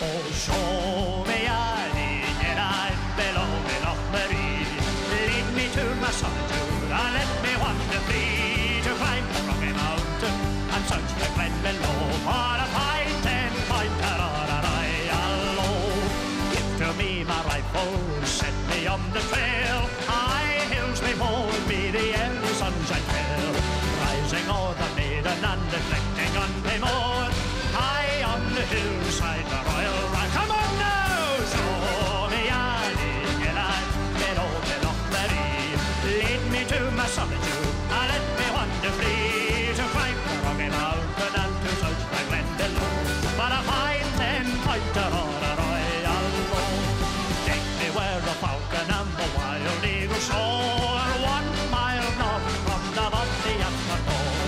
Oh, show me a light below the Loch Maree. Lead me to my solitude, and let me wander free to climb the rocky mountain and search the glen below for a fine 10-pointer or a royal. Give to me my rifle, set me on the trail. High hills before me, the early sunshine fell, rising o'er the maiden and reflecting on the moor. High on the hillside, the royal ride. Come on now, show me a light below the Loch Maree. Lead me to my solitude, and let me wander free to climb the rocky mountain and to search the glen below for a fine 10-pointer or a royal bow. Take me where a falcon and the wild eagle soar, 1 mile north from the body of the Moor.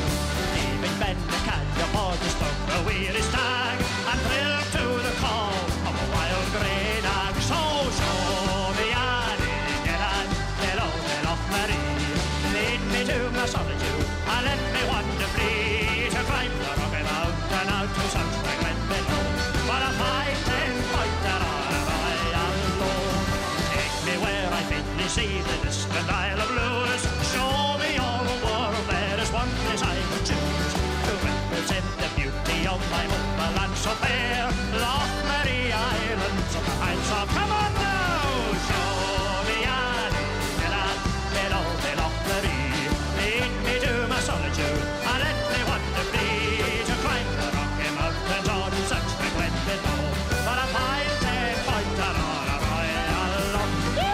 Leaving Ben the Canyon for to stalk the weary stag and thrill to the call of a wild grey nag. So show me a light below the Loch Maree. Lead me to my solitude and let me wander free to climb the rocky mountain out to search the glen below for a fine 10-pointer or a royal bow. Take me where I faintly see the distant Isle of Lewis. Show me all the world, there is one place I would choose to represent the beauty of my motherland so fair, Loch Maree Islands of the Heights of. Come on now, show me a light below the Loch Maree. Lead me to my solitude and let me wander free to climb the rocky mountains or to search the glen below for a fine 10-pointer or a royal bow.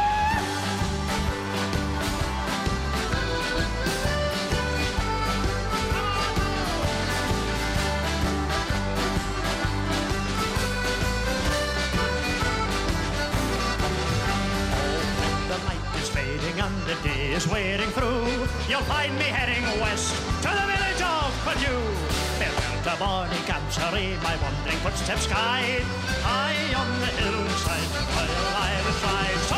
The light is fading and the day is wearing through. You'll find me heading west to the village of Fiddle. Farewell to bonny Camsary, my wandering footsteps guide. High on the hillside, while I will ride. So